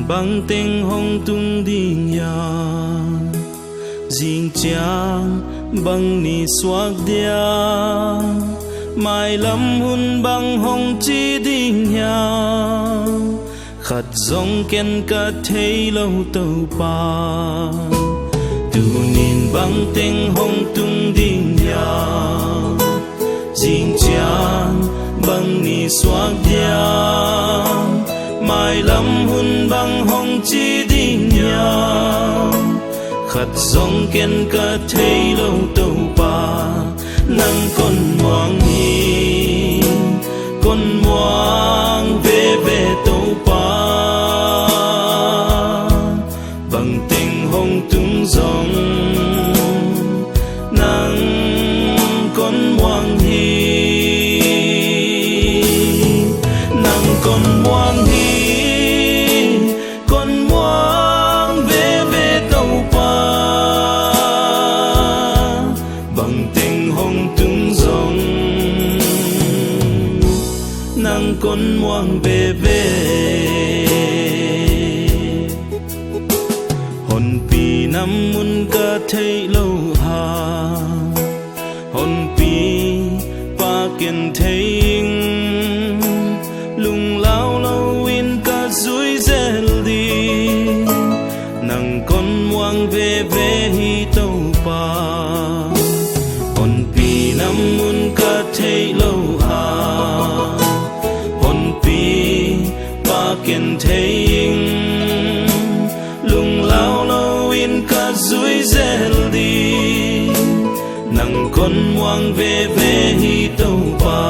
băng tên hông tung đình ya dinh chang băng ni xoạc dia mai lâm hun băng hông chi đình ya khát dòng ken cả thấy lâu tàu pa tu nhìn băng tên hông tung đình ya dinh chang băng ni xoạc dia mai lâm hun băng hông chi đình ya khát dòng ken cả thấy lâu tàu pa nang con moang hi con moang về về tàu pa bằng tình hông tung dòng nang con moang hi nang con moang hi con moang về về tàu pa bằng tình hông tung dòng nang con moang về về hồn pi năm mun ca thấy lâu hà hồn pi pa kiên thấy lung lao lâu in ca dối dèl đi nang con moang về về hi tàu pa hồn pi năm mun ca thấy lâu hà hồn pi pa kiên thấy lung lao lâu in ca dối dèl đi nang con moang về về hi tàu pa